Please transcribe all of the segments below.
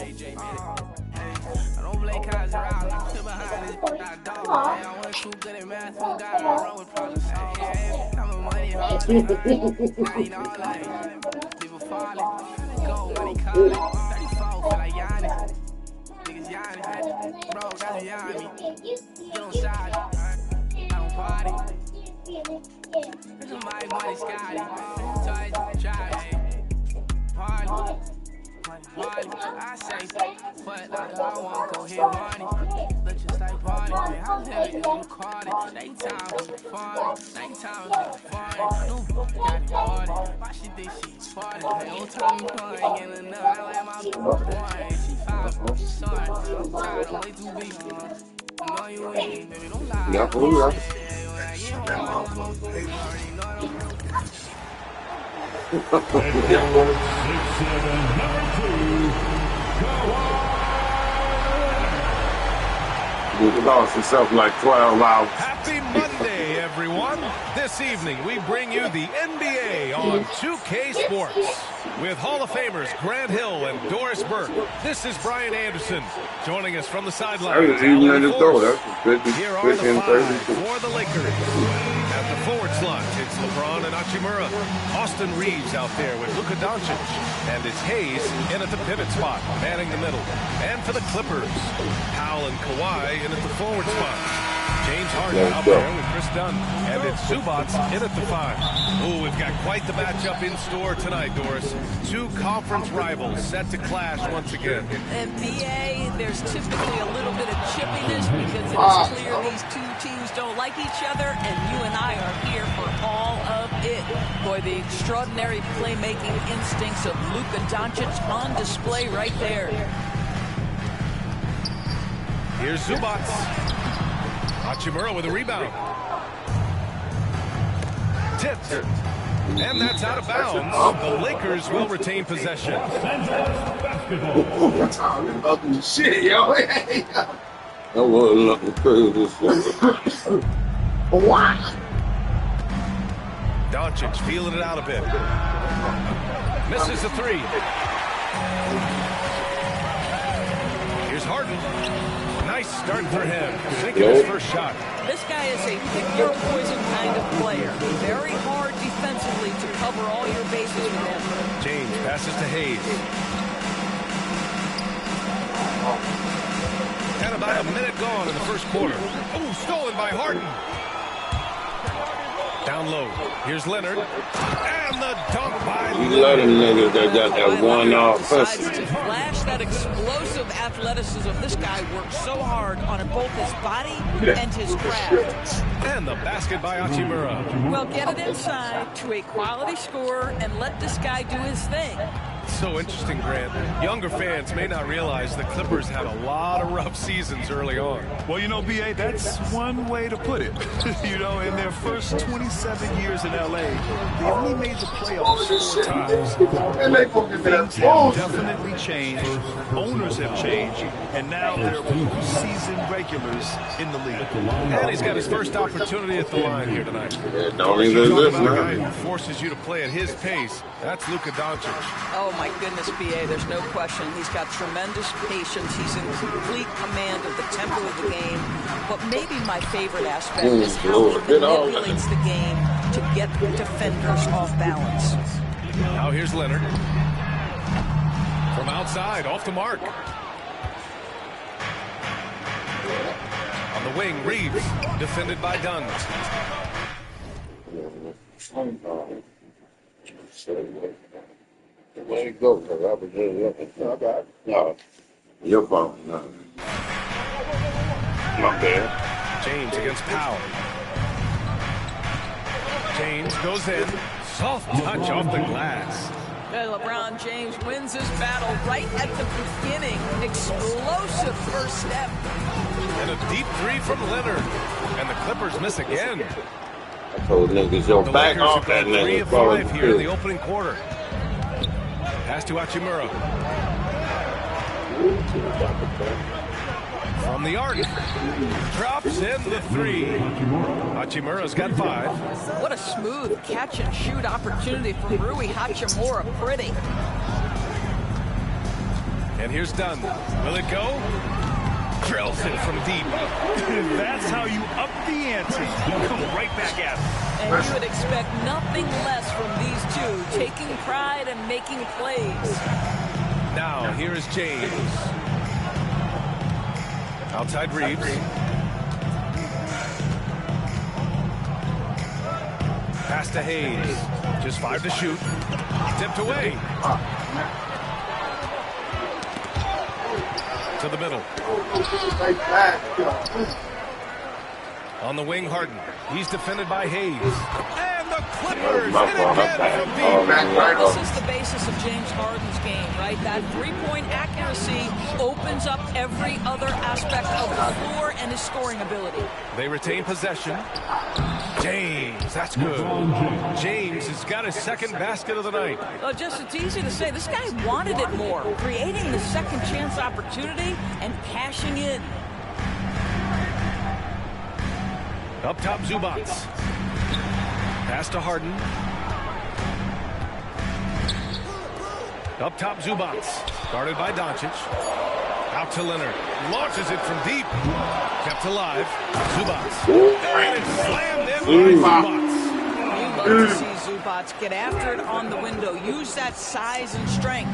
I don't blame Kaiser out. I'm still behind this. I dog. I wasn't too good at math. Who got no wrong with problems? Hey, I'm a money hard. Now you know like people falling. Go money calling. 34 feel like Giannis. Niggas Giannis. Bro, that's Giannis. Get on side. I don't party. This is my money, Scotty. So I try. Party. I say, but like I want to go hit money. Look just like party, man. I'm living in the car. Nighttime was fun. Nighttime was fun. New got it party. Why she think she's party? Hey, don't tell me I ain't getting enough. I like my boy. She 5, she's sorry. I'm tired. I'm way too big. I know you ain't, baby. Don't lie. Yeah, hold up. He lost himself like 12 hours. Happy Monday, everyone. This evening, we bring you the NBA on 2K Sports. With Hall of Famers Grant Hill and Doris Burke, this is Brian Anderson joining us from the sidelines. Here are the 5 for the Lakers. At the forward slot, it's LeBron and Hachimura. Austin Reeves out there with Luka Doncic. And it's Hayes in at the pivot spot, manning the middle. And for the Clippers, Powell and Kawhi in at the forward spot. James Harden out there with Chris Dunn. And it's Zubats in at the 5. Ooh, we've got quite the matchup in store tonight, Doris. Two conference rivals set to clash once again. And BA, there's typically a little bit of chippiness because it is clear these two teams don't like each other, and you and I are here for all of it. Boy, the extraordinary playmaking instincts of Luka Doncic on display right there. Here's Zubats. Hachimura with a rebound. Tipped. And that's out of bounds. The Lakers will retain possession. Shit, yo. I wasn't looking crazy. What? Doncic feeling it out a bit. Misses the 3. Here's Harden. Nice start for him. Sinking his first shot. This guy is a pick-your-poison kind of player. Very hard defensively to cover all your bases with him. James passes to Hayes. And about a minute gone in the first quarter. Oh, stolen by Harden. Down low. Here's Leonard. And the dunk by You let them niggas that got that one-off decides to flash that explosive athleticism. This guy works so hard on both his body and his craft. And the basket by Hachimura. Well, get it inside to a quality scorer and let this guy do his thing. So interesting, Grant. Younger fans may not realize the Clippers had a lot of rough seasons early on. Well, you know, B.A., that's one way to put it. You know, in their first 27 years in L.A., they only made the playoffs 4 times. Things have definitely changed. Owners have changed. And now they're season regulars in the league. And he's got his first opportunity at the line here tonight. Don't even listen, a guy who forces you to play at his pace. That's Luka Doncic. Oh, my goodness, B.A., there's no question. He's got tremendous patience. He's in complete command of the tempo of the game. But maybe my favorite aspect is how he manipulates the game to get defenders off balance. Now here's Leonard. From outside, off the mark. On the wing, Reeves, defended by Dunn. Where you go? Because I was just looking. No, your fault. No. My bad. James against Powell. James goes in. Soft touch off the glass. And LeBron James wins this battle right at the beginning. Explosive first step. And a deep 3 from Leonard. And the Clippers miss again. I told niggas, yo, back off that nigga. 3 of 5 here in the opening quarter. Pass to Hachimura. From the arc. Drops in the 3. Hachimura's got 5. What a smooth catch and shoot opportunity for Rui Hachimura. Pretty. And here's Dunn. Will it go? Drills it from deep. That's how you up the ante. Come right back at it. And you would expect nothing less from these two, taking pride and making plays. Now, here is James. Outside Reeves. Pass to Hayes. Just 5 to shoot. Tipped away. To the middle. On the wing, Harden. He's defended by Hayes. And the Clippers hit again from deep. This is the basis of James Harden's game, right? That three-point accuracy opens up every other aspect of the floor and his scoring ability. They retain possession. James, that's good. James has got his second basket of the night. Well, just it's easy to say. This guy wanted it more, creating the second chance opportunity and cashing in. Up top, Zubats. Pass to Harden. Up top, Zubats. Guarded by Doncic. Out to Leonard. Launches it from deep. Kept alive. Zubats. And it's slammed in by Zubats. You love to see Zubats get after it on the window. Use that size and strength.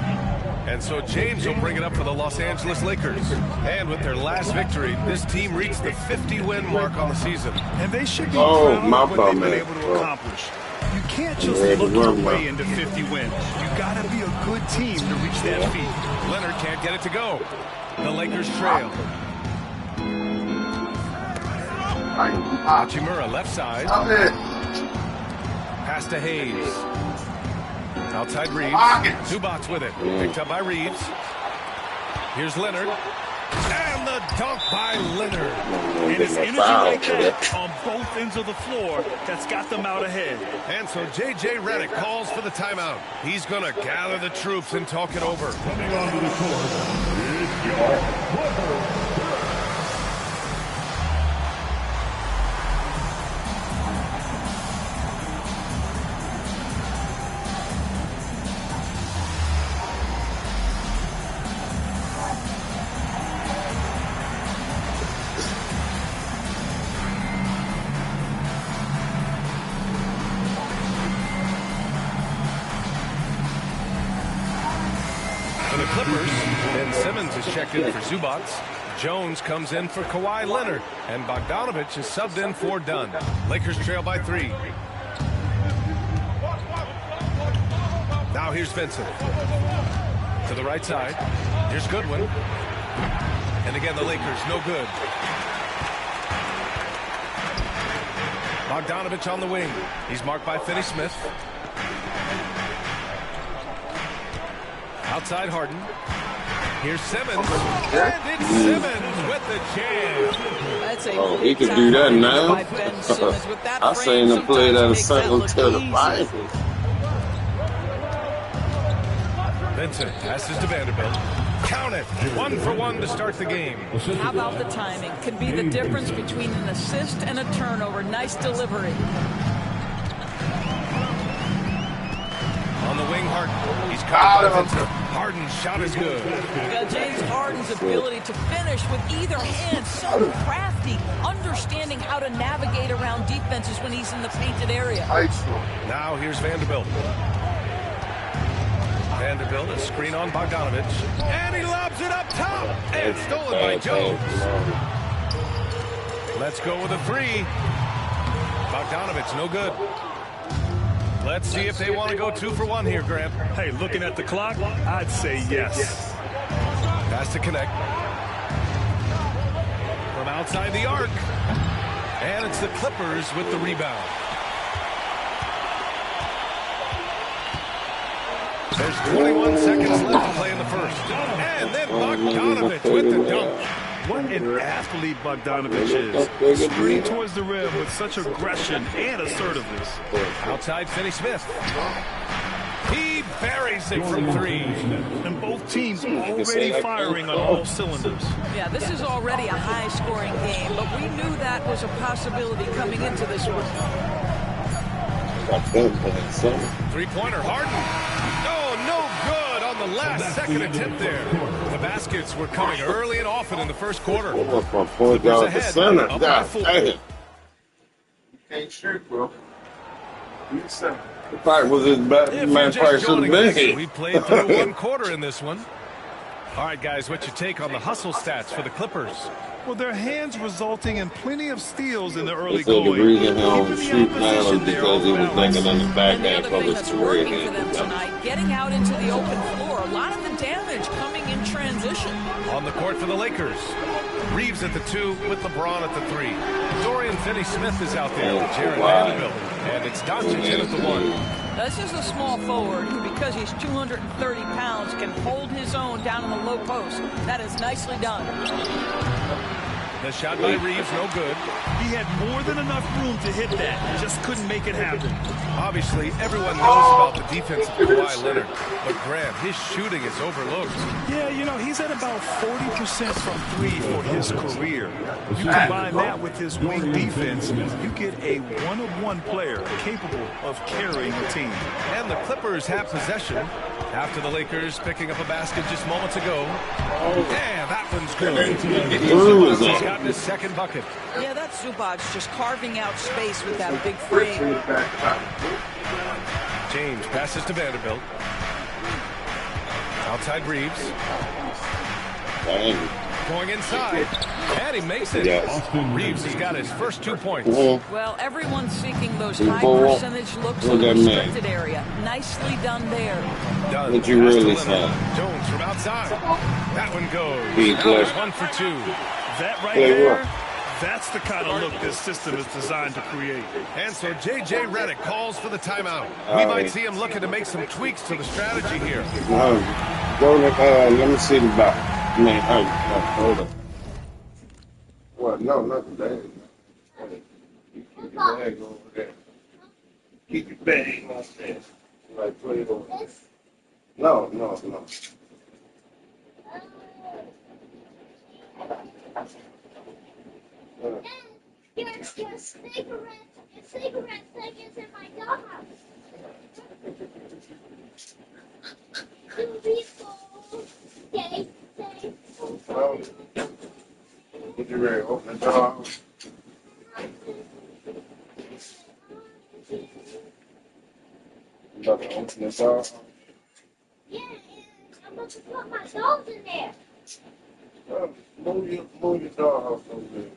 And so James will bring it up for the Los Angeles Lakers. And with their last victory, this team reached the 50-win mark on the season. And they should be proud of what they've been able to man. accomplish. You can't just look your way into 50 wins. You gotta be a good team to reach that feat. Leonard can't get it to go. The Lakers trail. Hachimura left side. Pass to Hayes. Outside Reeves. Zubats with it. Picked up by Reeves. Here's Leonard. And the dunk by Leonard. And it's energy like that on both ends of the floor that's got them out ahead. And so J.J. Redick calls for the timeout. He's going to gather the troops and talk it over. Coming onto the court is your Clippers. Checked in for Zubats. Jones comes in for Kawhi Leonard. And Bogdanovich is subbed in for Dunn. Lakers trail by 3. Now here's Vincent. To the right side. Here's Goodwin. And again, the Lakers, no good. Bogdanovich on the wing. He's marked by Finney-Smith. Outside Harden. Here's Simmons, and it's Simmons with the jam. That's a he can do that now. by Ben Simmons. With that I frame, seen him play that sometimes single makes to that the look right. easy. Vincent passes to Vanderbilt. Count it. 1 for 1 to start the game. How about the timing? Can be the difference between an assist and a turnover. Nice delivery. On the wing, Harden. He's caught by Vincent. Harden's shot is good. James Harden's ability to finish with either hand, so crafty, understanding how to navigate around defenses when he's in the painted area. Now here's Vanderbilt. Vanderbilt, a screen on Bogdanovich. And he lobs it up top. And stolen by Jones. Let's go with a 3. Bogdanovich, no good. Let's see if they want to go 2 for 1 here, Grant. Hey, looking at the clock, I'd say yes. Pass to connect. From outside the arc. And it's the Clippers with the rebound. There's 21 seconds left to play in the first. And then Bogdanovich with the dunk. What an athlete Bogdanovich is. Screen towards the rim with such aggression and assertiveness. Outside Finney-Smith. He buries it from 3. And both teams already firing on all cylinders. Yeah, this is already a high-scoring game, but we knew that was a possibility coming into this one. Three-pointer, Harden. Oh, no good on the last second attempt there. The baskets were coming early and often in the first quarter. What's my point guard at the center? God damn. You can't shoot, bro. You center. The fight was his best. Man, probably should have been here. We played through one quarter in this one. All right, guys, what's your take on the hustle stats for the Clippers? Well, their hands resulting in plenty of steals in the early They said the going. reason he don't shoot now is because he was thinking in the back And the end other of thing his that's career. working for them tonight, getting out into the open floor. A lot of the damage coming in transition. On the court for the Lakers. Reeves at the 2 with LeBron at the 3. Dorian Finney-Smith is out there with Jared Vanderbilt. And it's Doncic in at the 1. This is a small forward who, because he's 230 pounds, can hold his own down in the low post. That is nicely done. The shot by Reeves, no good. He had more than enough room to hit that. Just couldn't make it happen. Obviously, everyone knows about the defense of Kawhi Leonard. But, Grant, his shooting is overlooked. Yeah, you know, he's at about 40% from 3 for his career. You combine that with his wing defense, you get a one-of-one player capable of carrying a team. And the Clippers have possession after the Lakers picking up a basket just moments ago. And that one's good. He's gotten his second bucket. Yeah, that's Zubac just carving out space with that big frame. James passes to Vanderbilt. Outside Reeves. Going inside. And he makes it. Reeves has got his first 2 points. Well, everyone's seeking those high percentage looks in the restricted area. Nicely done there. Done. What you really say? Jones from outside. That one goes. He That was 1 for 2. That right there, that's the kind of look this system is designed to create. And so J.J. Redick calls for the timeout. We might see him looking to make some tweaks to the strategy here. Go to, let me see the back. Hold up. What? No, nothing. Keep your bag over there. Keep your bag on there. Like, put it over there. No. Your cigarette thing is in my doghouse. Get you ready to open the door. You about to open the door? Yeah, I'm about to put my dolls in there. Move your doghouse over there.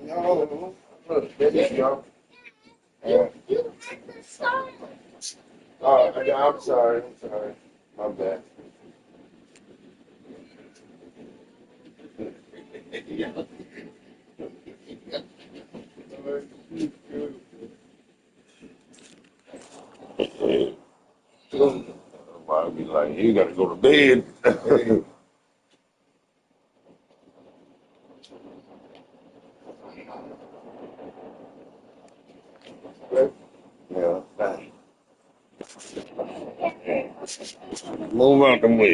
No, look, there you go. You had the start. Oh, I'm sorry. My bad. I'll be like, you gotta go to bed. Yeah, fine. Move out the way,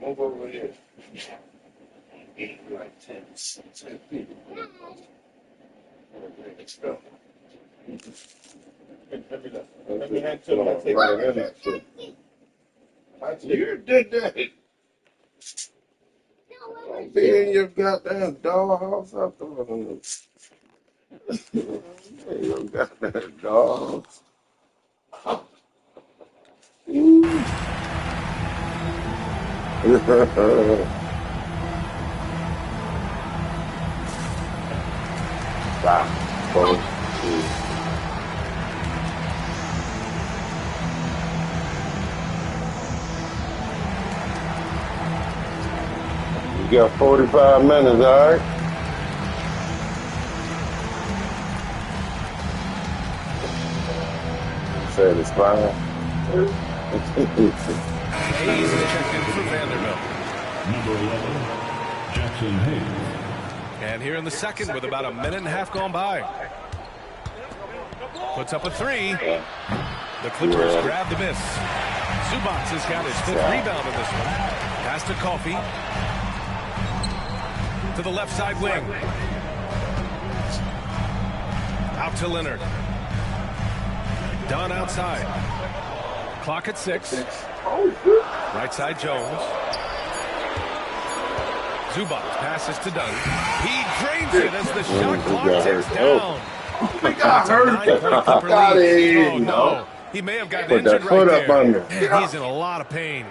move over here. Like 10 feet. Let's go. Let me hand to you did that. Don't be in your goddamn dollhouse after one. Your goddamn dogs. Stop. You got 45 minutes, all right? You said it's fine. Hayes is checked in for Vanderbilt. Number 11, Jackson Hayes. And here in the second with about a minute and a half gone by. Puts up a three. The Clippers grab the miss. Zubac has got his fifth rebound in this one. Pass to Coffey. To the left side wing. Out to Leonard. Dunn outside. Clock at 6. Right side Jones. Zubac passes to Dunn. He drains it as the shot clock ticks down. We got hurt. Got it. Oh, no. He may have gotten injured right there. Man, he's in a lot of pain.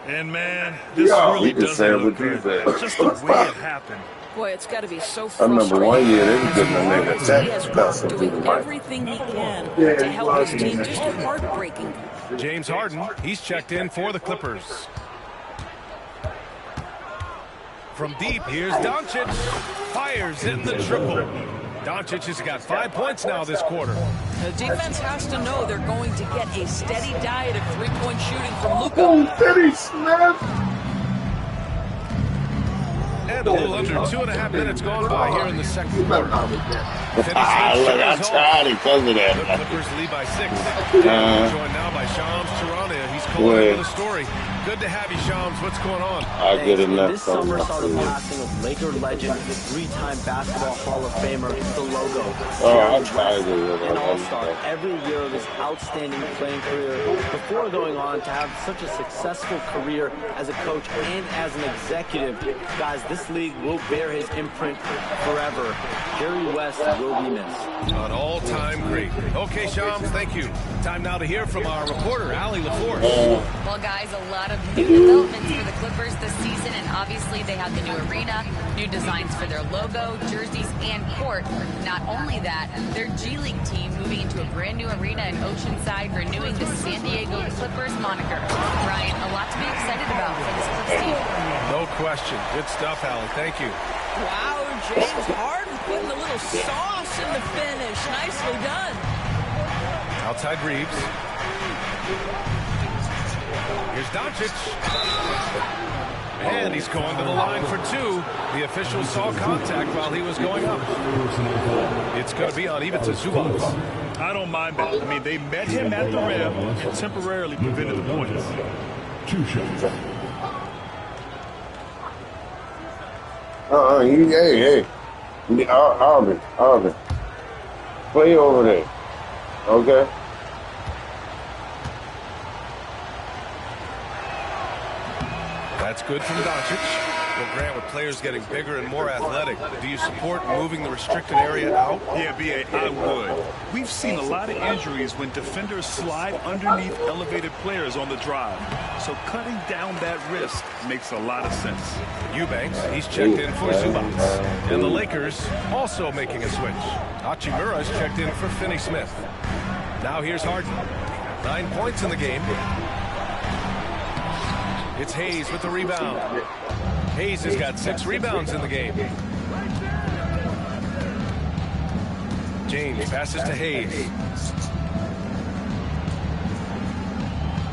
And, man, this really doesn't look good. Just the way it happened. Boy, it's got to be so I frustrating. remember one year they was getting a nigga He has attacked. worked doing everything he can to help his team. Just heartbreaking. James Harden, he's checked in for the Clippers. From deep, here's Doncic. Fires in the triple. Doncic has got 5 points now this quarter. The defense has to know they're going to get a steady diet of three-point shooting from Luka. Steady Smith. And a little under 2.5 minutes gone by here in the second quarter. Look, I tried because of that. The Clippers lead by 6. Joined now by Shams Charania. He's calling in with a story. Good to have you, Shams. What's going on? I get enough. This summer saw the passing of Laker legend, three-time basketball Hall of Famer, the logo. I tried An all-star every year of his outstanding playing career before going on to have such a successful career as a coach and as an executive. Guys, this league will bear his imprint forever. Jerry West will be missed. An all-time great. Okay, Shams, thank you. Time now to hear from our reporter, Allie LaForce. Well, guys, a lot of new developments for the Clippers this season, and obviously they have the new arena, new designs for their logo, jerseys, and court. Not only that, their G League team moving into a brand new arena in Oceanside, renewing the San Diego Clippers moniker. Ryan, a lot to be excited about for this Clips team. No question. Good stuff, Allie. Thank you. Wow, James Harden putting a little sauce in the finish. Nicely done. Outside Reeves. Here's Doncic. And he's going to the line for 2. The official saw contact while he was going up. It's going to be uneven to Zubac. I don't mind that. I mean, they met him at the rim and temporarily prevented the points. 2 shots. Hey. Arvin. Play over there. Okay. That's good from Doncic. Well, Grant, with players getting bigger and more athletic, do you support moving the restricted area out? Yeah, B.A., I would. We've seen a lot of injuries when defenders slide underneath elevated players on the drive. So cutting down that risk makes a lot of sense. Eubanks, he's checked in for Zubac. And the Lakers also making a switch. Hachimura's checked in for Finney-Smith. Now here's Harden. 9 points in the game. It's Hayes with the rebound. Hayes has got 6 rebounds in the game. James passes to Hayes.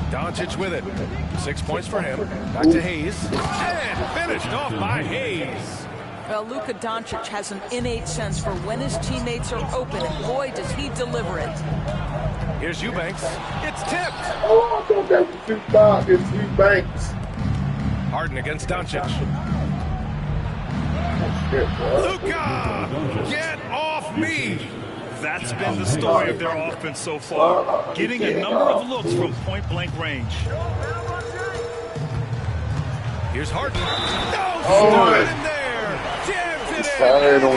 Doncic with it. 6 points for him. Back to Hayes. And finished off by Hayes. Well, Luka Doncic has an innate sense for when his teammates are open, and boy, does he deliver it. Here's Eubanks. It's tipped. Oh, I thought that was too far. It's Eubanks. Harden against Doncic. Luka, get off me. That's been the story of their offense so far. Getting a number of looks from point-blank range. Here's Harden. Oh, Started in there. Jams it in. Tired on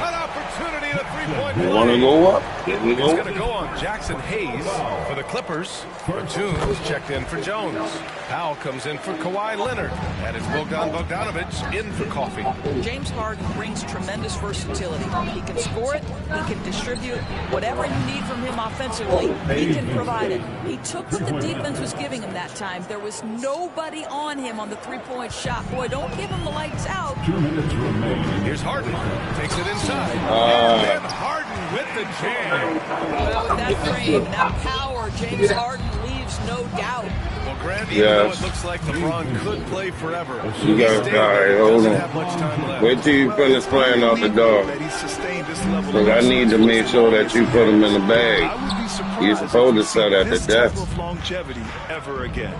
An opportunity at a three-point play. You want to go up? Here we It's go. going to go on Jackson Hayes for the Clippers. Batum's checked in for Jones. Powell comes in for Kawhi Leonard. And it's Bogdan Bogdanovic in for Coffey. James Harden brings tremendous versatility. He can score it, he can distribute. Whatever you need from him offensively, he can provide it. He took what the defense was giving him that time. There was nobody on him on the three-point shot. Boy, don't give him the lights out. 2 minutes remaining. Here's Harden. Takes it inside. And then Harden with the jam. Well, with that frame, that power, James Harden leaves no doubt. Well, Grant, even Yes. though it looks like LeBron could play forever, You he got stated all right, that he hold doesn't on. have much time left. Wait till you finish playing off the dog. That he's sustained this level Because I of need to make sure that you put them in the bag. I would be surprised You're supposed to if we set see at the this type desk. of longevity ever again.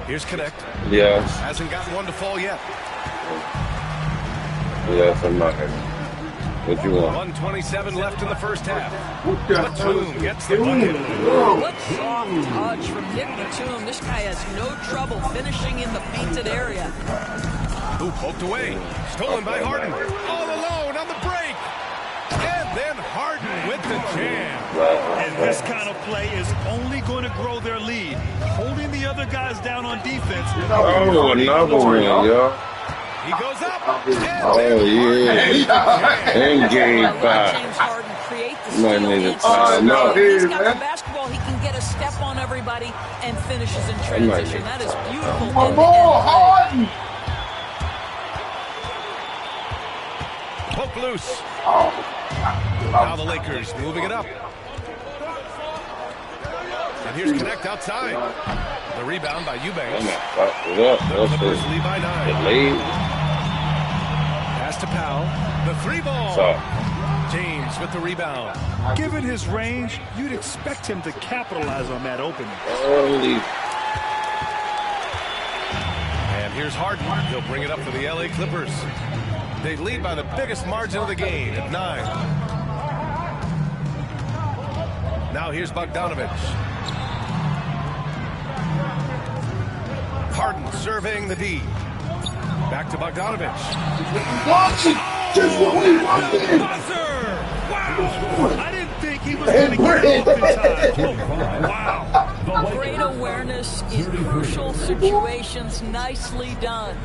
Here's Connect. Yes. Hasn't gotten one to fall yet. Yes, I'm not. What you want? 1:27 left in the first half. Batum gets the bucket. What soft touch from Nick Batum. This guy has no trouble finishing in the painted area. Ooh, poked away. Stolen by Harden. All alone on the break. And then Harden with the jam. And this kind of play is only going to grow their lead. Holding the other guys down on defense. Oh, another one, y'all. He goes up. Oh, yeah. And game I love 5. James Harden create the Might steal need to and time score. out. He's got the basketball. He can get a step on everybody and finishes in transition. That is beautiful. End-to-end play. Poke loose. Now the Lakers moving it up. And here's Connect outside. The rebound by Eubanks. The Clippers lead by 9. Pass to Powell. The 3-ball. James with the rebound. Given his range, you'd expect him to capitalize on that opening. And here's Harden. He'll bring it up for the LA Clippers. They lead by the biggest margin of the game at 9. Now here's Bogdanovich. Harden surveying the D. Back to Bogdanovich. I didn't think he was going to get it off in time. Wow. Great awareness in crucial situations. Nicely done.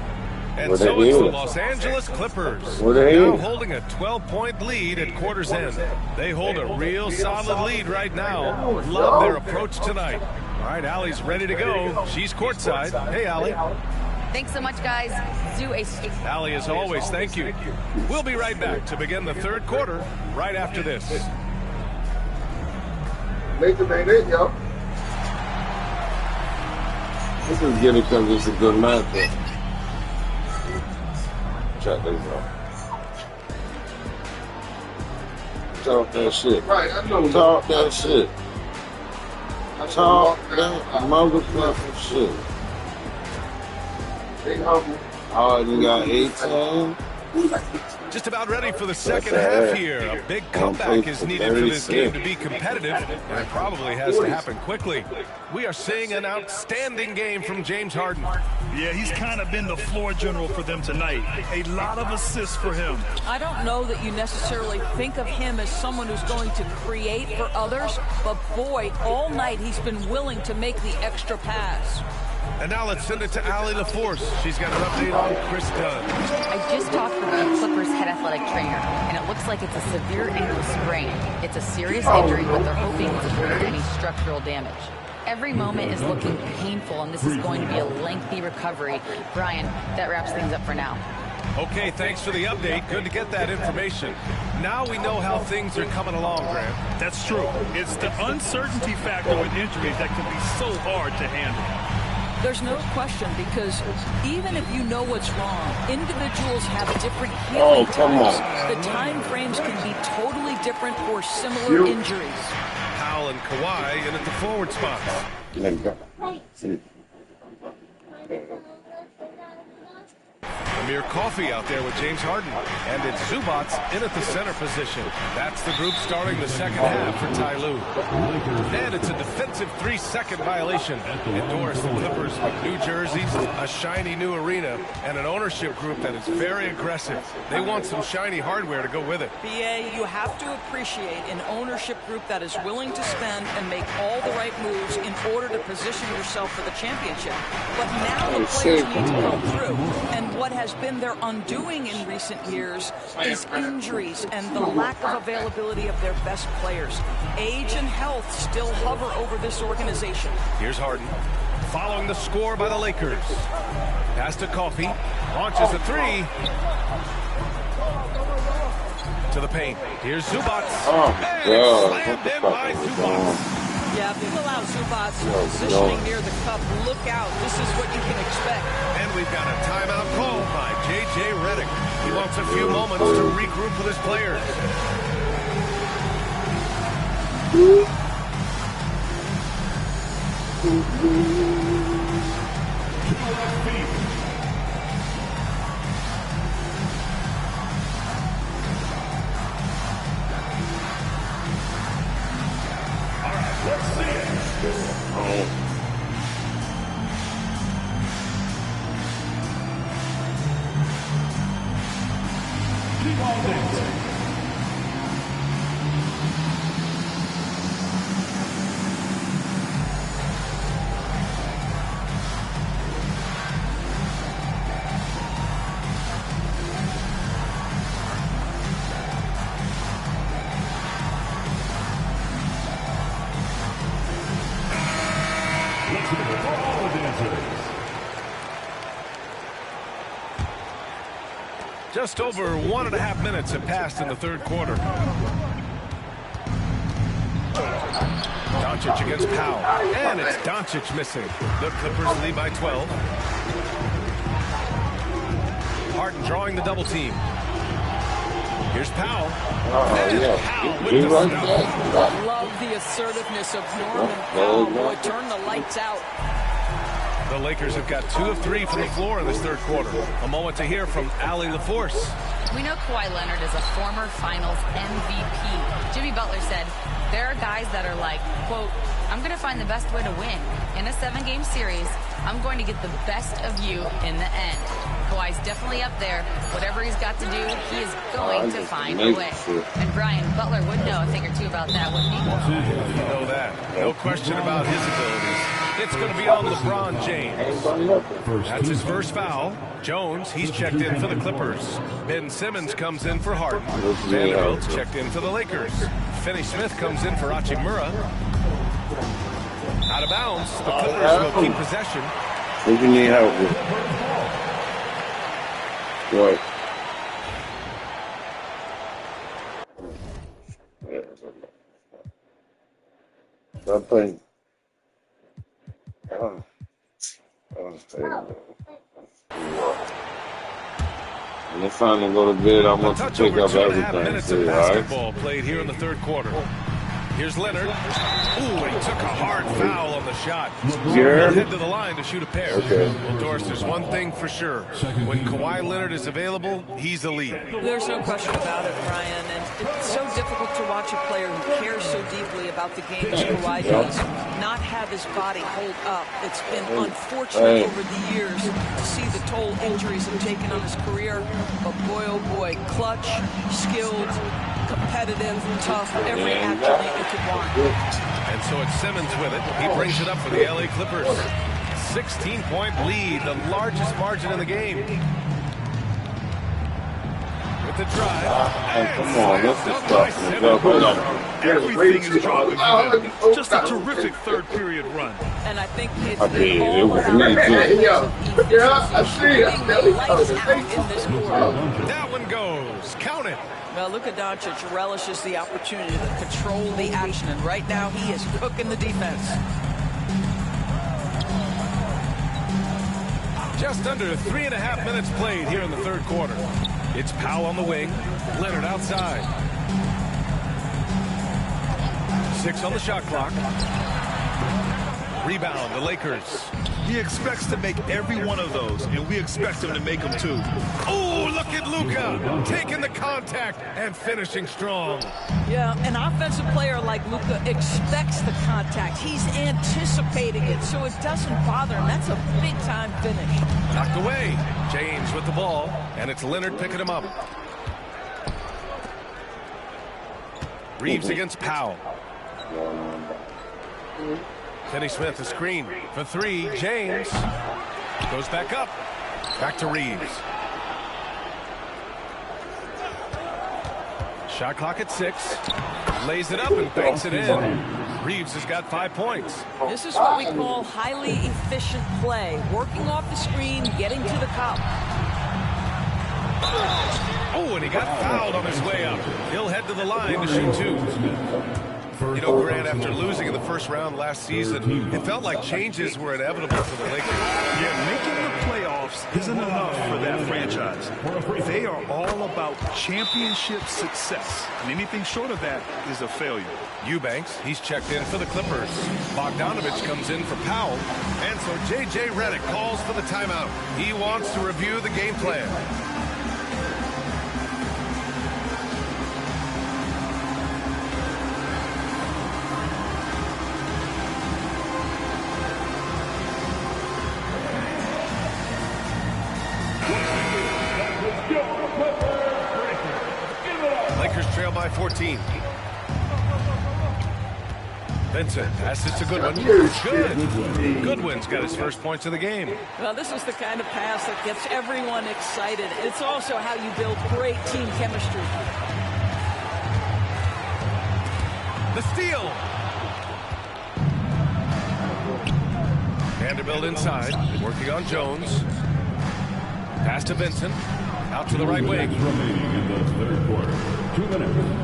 And so it's the Los Angeles Clippers, now holding a 12-point lead at quarter's end. They hold a real solid lead right now. Love their approach tonight. All right, Allie's ready to go. She's courtside. Hey, Allie. Thanks so much, guys. Allie, as always, thank you. We'll be right back to begin the third quarter right after this. Lakers ain't it, yo. This is good because it's a good matchup. Check this out. Talk that shit. Right, I know. Talk that shit. Talk that motherfucking shit. Harden got 18. Just about ready for the second half here. A big comeback is needed for this game to be competitive, and it probably has to happen quickly. We are seeing an outstanding game from James Harden. Yeah, he's kind of been the floor general for them tonight. A lot of assists for him. I don't know that you necessarily think of him as someone who's going to create for others, but boy, all night he's been willing to make the extra pass. And now let's send it to Allie LaForce. She's got an update on Chris Dunn. I just talked with the Clippers head athletic trainer, and it looks like it's a severe ankle sprain. It's a serious injury, but they're hoping to prevent any structural damage. Every moment is looking painful, and this is going to be a lengthy recovery. Brian, that wraps things up for now. Okay, thanks for the update. Good to get that information. Now we know how things are coming along, Grant. That's true. It's the uncertainty factor with injuries that can be so hard to handle. There's no question, because even if you know what's wrong, individuals have different healing times. The time frames can be totally different for similar injuries. Powell and Kawhi in at the forward spots. Amir Coffey out there with James Harden. And it's Zubats in at the center position. That's the group starting the second half for Ty Lue. And it's a defensive 3-second violation. Indoors, the Clippers with new jerseys, a shiny new arena, and an ownership group that is very aggressive. They want some shiny hardware to go with it. BA, you have to appreciate an ownership group that is willing to spend and make all the right moves in order to position yourself for the championship. But now the players need to come through. And what has been their undoing in recent years is injuries and the lack of availability of their best players. Age and health still hover over this organization. Here's Harden, following the score by the Lakers. Pass to Coffey, launches a 3. To the paint. Here's Zubats. Oh, and it's slammed in by Zubats. Yeah, if you allow Zubac positioning near the cup, look out. This is what you can expect. And we've got a timeout called by J.J. Redick. He wants a few moments to regroup with his players. Just over 1.5 minutes have passed in the third quarter. Doncic against Powell. And it's Doncic missing. The Clippers lead by 12. Harden drawing the double team. Here's Powell. Powell with the stuff. Love the assertiveness of Norman Powell. Boy, turn the lights out. The Lakers have got 2 of 3 from the floor in this third quarter. A moment to hear from Allie LaForce. We know Kawhi Leonard is a former Finals MVP. Jimmy Butler said, there are guys that are like, quote, I'm going to find the best way to win. In a 7-game series, I'm going to get the best of you in the end. Kawhi's definitely up there. Whatever he's got to do, he is going to find a way. And Brian, Butler would know a thing or two about that, wouldn't he? You know that. No question about his abilities. It's going to be on LeBron James. That's his first foul. Jones, he's checked in for the Clippers. Ben Simmons comes in for Harden. Vanderbilt's checked in for the Lakers. Finney-Smith comes in for Hachimura. Out of bounds, the Clippers will keep possession. What do you need help with? What? Stop playing. When it's time to go to bed, I want to pick up everything. Too, basketball played here in the third quarter. Here's Leonard. Ooh, he took a hard foul on the shot. Yeah. Head to the line to shoot a pair. Okay. Well, Doris, there's one thing for sure. When Kawhi Leonard is available, he's elite. There's no question about it, Brian. And it's so difficult to watch a player who cares so deeply about the game as Kawhi does not have his body hold up. It's been unfortunate over the years to see the toll injuries have taken on his career. But boy, oh boy, clutch, skilled, competitive, tough, every attribute you could want. And so it's Simmons with it. He brings it up for the LA Clippers. 16-point lead, the largest margin in the game. With the drive. Come on, let's just stop. Everything is dropping for them. Just a terrific third period run. And I think it's I see That one goes. Count it. Well, Luka Doncic relishes the opportunity to control the action, and right now he is cooking the defense. Just under 3.5 minutes played here in the third quarter. It's Powell on the wing. Leonard outside. 6 on the shot clock. Rebound, the Lakers. He expects to make every one of those, and we expect him to make them too. Oh, look at Luka taking the contact and finishing strong. Yeah, an offensive player like Luka expects the contact. He's anticipating it, so it doesn't bother him. That's a big-time finish. Knocked away. James with the ball, and it's Leonard picking him up. Reeves against Powell. Finney-Smith, a screen for 3. James goes back up. Back to Reeves. Shot clock at 6. Lays it up and banks it in. Reeves has got 5 points. This is what we call highly efficient play. Working off the screen, getting to the cup. Oh, and he got fouled on his way up. He'll head to the line to shoot 2. You know, Grant, after losing in the first round last season, it felt like changes were inevitable for the Lakers. Yeah, making the playoffs isn't enough for that franchise. They are all about championship success, and anything short of that is a failure. Eubanks, he's checked in for the Clippers. Bogdanovich comes in for Powell. And so J.J. Redick calls for the timeout. He wants to review the game plan. Lakers trail by 14. Vincent passes to Goodwin. Good. Goodwin's got his first points of the game. Well, this is the kind of pass that gets everyone excited. It's also how you build great team chemistry. The steal. Vanderbilt inside, working on Jones. Pass to Vincent. Out to the right wing. Remaining in the third quarter. 2 minutes.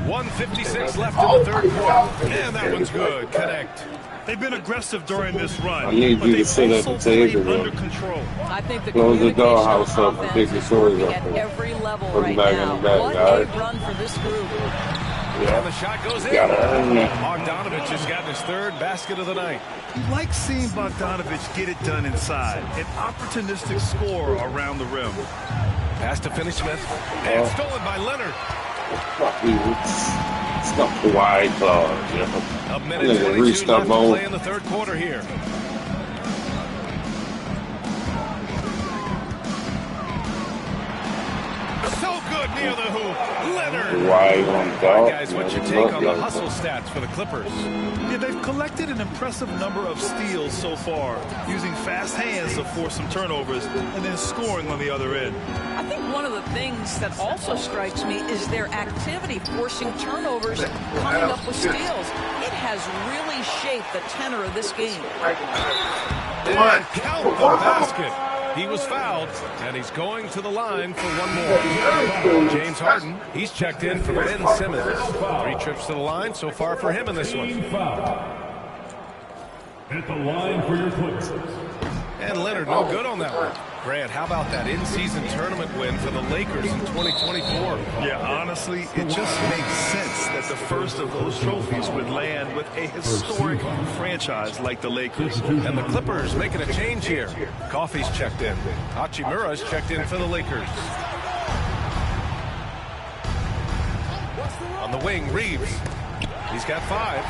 1:56 left in the third quarter. And that one's good. Connect. They've been aggressive during this run. I need but you to they've sit at the also played table, under bro. control. I think the Close the communication doorhouse up and offense pick the is stories working up. at every level Put right them back in now. the bag, What all a right? run for this group. And the shot goes in. Gotta earn that. Bogdanovich has gotten his third basket of the night. You like seeing Bogdanovich get it done inside. An opportunistic scorer around the rim. Pass to Finney-Smith. And stolen by Leonard. It's not the wide clause, you know. A minute Look, 22 reached left up to on. play in the third quarter here. So good near the hoop. Leonard. Wide on All right, top. guys, what's your take on the hustle stats for the Clippers? Yeah, they've collected an impressive number of steals so far, using fast hands to force some turnovers and then scoring on the other end. I think one of the things that also strikes me is their activity forcing turnovers, coming up with steals. It has really shaped the tenor of this game. And count the basket. He was fouled, and he's going to the line for one more. James Harden, he's checked in for Ben Simmons. 3 trips to the line so far for him in this one. At the line for your Clippers. And Leonard, no good on that one. Grant, how about that in-season tournament win for the Lakers in 2024? Yeah, honestly, it just makes sense that the first of those trophies would land with a historic franchise like the Lakers. And the Clippers making a change here. Coffey's checked in. Hachimura's checked in for the Lakers. On the wing, Reeves. He's got 5.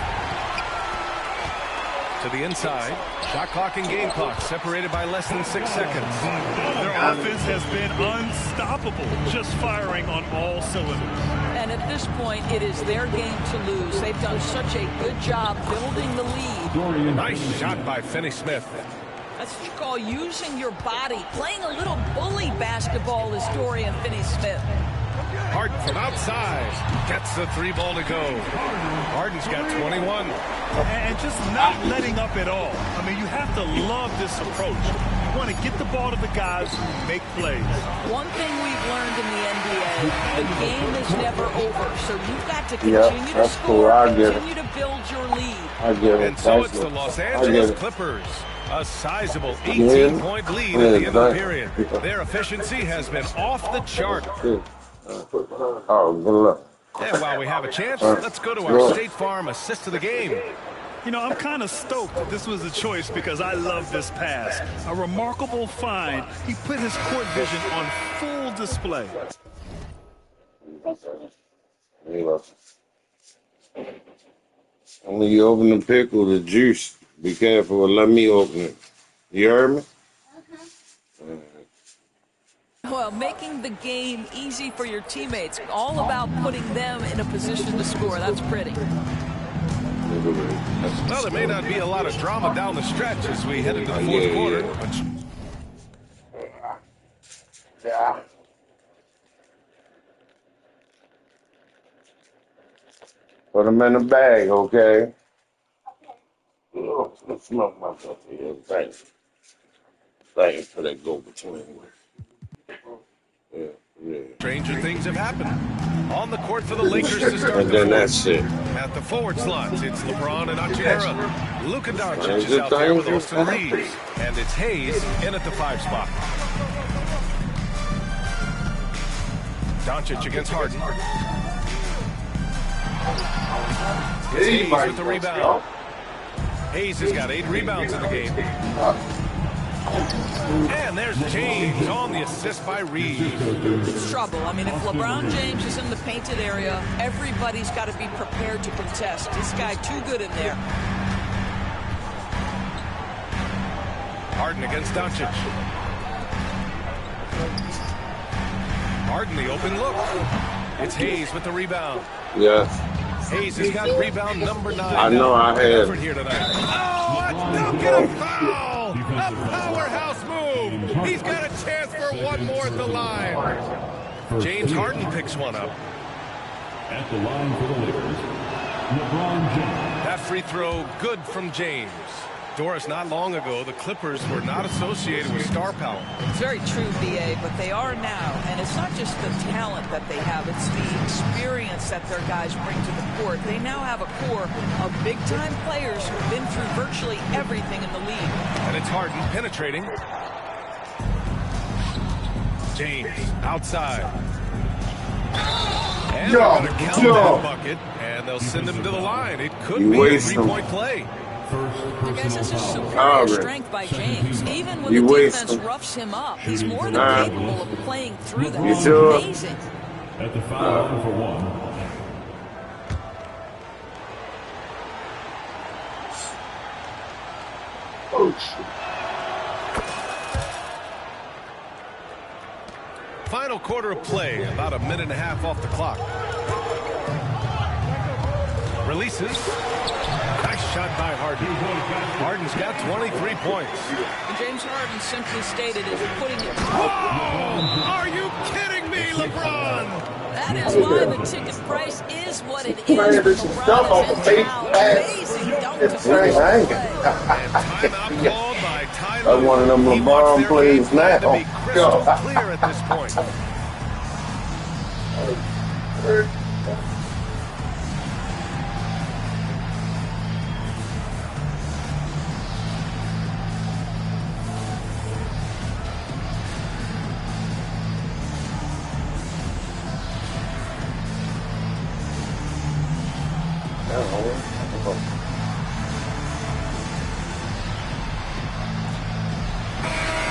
To the inside. Shot clock and game clock separated by less than 6 seconds. Their offense has been unstoppable, just firing on all cylinders. And at this point, it is their game to lose. They've done such a good job building the lead. Nice shot by Finney-Smith. That's what you call using your body. Playing a little bully basketball is Dorian Finney-Smith. Harden from outside gets the 3 ball to go. Harden's got 21. And just not letting up at all. I mean, you have to love this approach. You want to get the ball to the guys who make plays. One thing we've learned in the NBA, the game is never over. So you've got to continue to score, continue to build your lead. I get it. And so it's the Los Angeles Clippers. A sizable 18-point lead at the end of the period. Their efficiency has been off the chart. Oh, good luck. And while we have a chance, let's go to our State Farm assist of the game. You know, I'm kind of stoked that this was a choice because I love this pass. A remarkable find. He put his court vision on full display. When you open the pickle, the juice, be careful. Let me open it. You heard me? Well, making the game easy for your teammates, all about putting them in a position to score. That's pretty. Well, there may not be a lot of drama down the stretch as we head into the fourth quarter. Yeah. Put them in the bag, okay? Oh, I smoke myself here. Thanks. Thanks for that go-between. Yeah, Yeah. Stranger things have happened. On the court for the Lakers to start And the then fourth. that's it. At the forward slot, it's LeBron and Hachimura. Luka Doncic is out there with Austin Reeves. And it's Hayes in at the 5 spot. Doncic against Harden. It's Hayes with the rebound. Hayes has got 8 rebounds in the game. And there's James on the assist by Reeves. It's trouble. I mean, if LeBron James is in the painted area, everybody's got to be prepared to contest. This guy too good in there. Harden against Doncic. Harden the open look. It's Hayes with the rebound. Yeah. Hayes has got rebound number 9. I know I had. Here tonight. Oh, look at a foul! A powerhouse move. He's got a chance for one more at the line. James Harden picks one up. At the line for the Lakers, LeBron James. That free throw good from James. Doris, not long ago, the Clippers were not associated with star power. It's very true, B.A., but they are now. And it's not just the talent that they have. It's the experience that their guys bring to the court. They now have a core of big-time players who've been through virtually everything in the league. And it's Harden penetrating. James outside. And they're going to count that bucket, and they'll send him to the line. It could be a 3-point play. Guys, this is superior strength by James. Even when the defense roughs him up, he's more than capable of playing through them. It's amazing. At the foul line for 1. Final quarter of play, about a minute and a half off the clock. Releases. Nice shot by Harden. Harden's got 23 points. And James Harden simply stated is putting it. Oh, are you kidding me, LeBron? That is why the ticket price is what it is. LeBron is in town. Amazing dunk to finish the play. Timeout called by Tyler. That's one of them LeBron plays now. To be crystal clear at this point.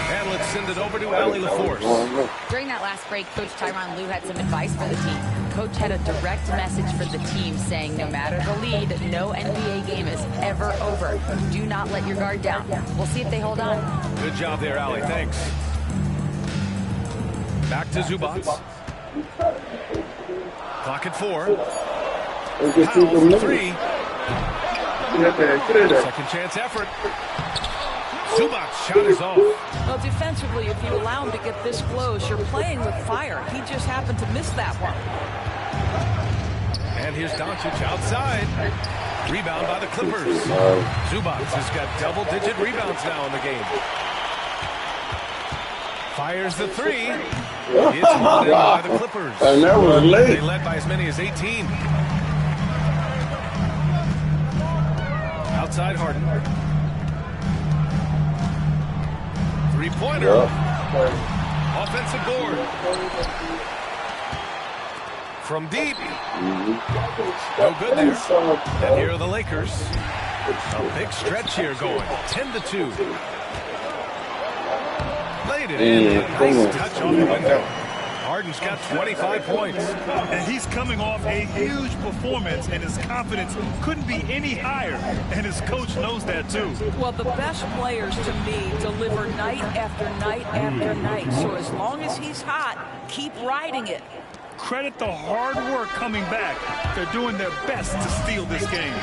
And let's send it over to Allie LaForce. During that last break, Coach Tyronn Lue had some advice for the team. Coach had a direct message for the team saying no matter the lead, no NBA game is ever over. Do not let your guard down. We'll see if they hold on. Good job there, Allie. Thanks. Back to Zubac. Clock at 4. Powell for 3. Second chance effort. Zubac's shot is off. Well, defensively, if you allow him to get this close, you're playing with fire. He just happened to miss that one. And here's Doncic outside. Rebound by the Clippers. Zubac has got double-digit rebounds now in the game. Fires the 3. It's one in by the Clippers. And that was late. They led by as many as 18. Outside Harden. Three-pointer. Offensive board. From deep. No good there. And here are the Lakers. A big stretch here going. 10-2. Laid it in. Nice touch on the window. Harden's got 25 points. And he's coming off a huge performance, and his confidence couldn't be any higher. And his coach knows that, too. Well, the best players, to me, deliver night after night after night. So as long as he's hot, keep riding it. Credit the hard work coming back. They're doing their best to steal this game.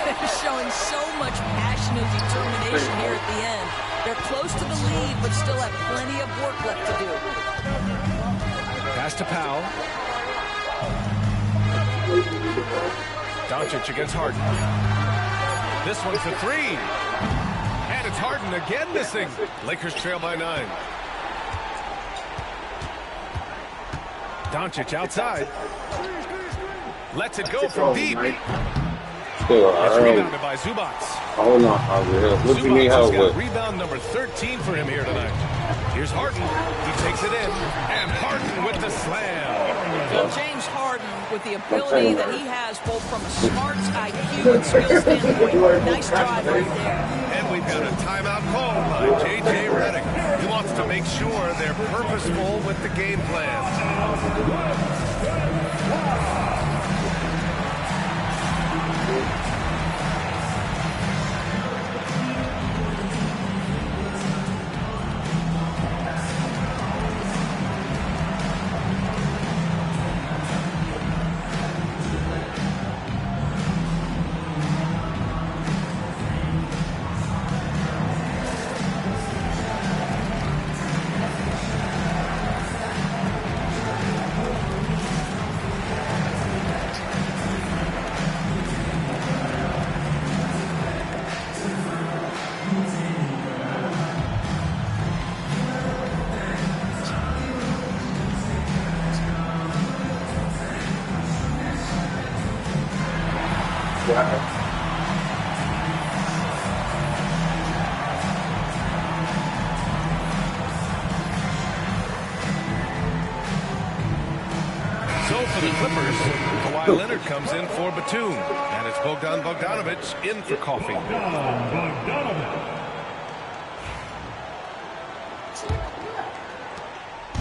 They're showing so much passion and determination here at the end. They're close to the lead, but still have plenty of work left to do. Pass to Powell. Doncic against Harden. This one for 3. And it's Harden again missing. Lakers trail by 9. Doncic outside. Lets it go from deep. Still It's early. rebounded by Zubac. Hold on, what you need Zubac has help got with? rebound number 13 for him here tonight. Here's Harden. He takes it in. And Harden with the slam. Well, James Harden, with the ability that he has both from a smarts, IQ, and skill standpoint, nice drive right there. And we've got a timeout called by J.J. Redick. He wants to make sure they're purposeful with the game plan. So for the Clippers, Kawhi Leonard comes in for Batum. And it's Bogdan Bogdanović in for Coffee.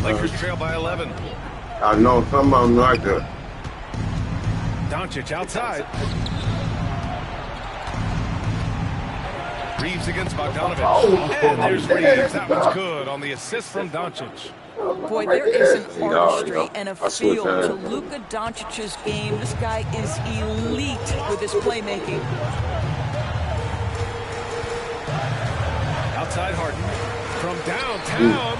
Lakers trail by 11. I know some of them like that. Doncic outside. Reeves against Bogdanović. And there's Reeves. That was good on the assist from Doncic. Boy, there is an artistry and a feel to Luka Doncic's game. This guy is elite with his playmaking. Outside Harden. From downtown,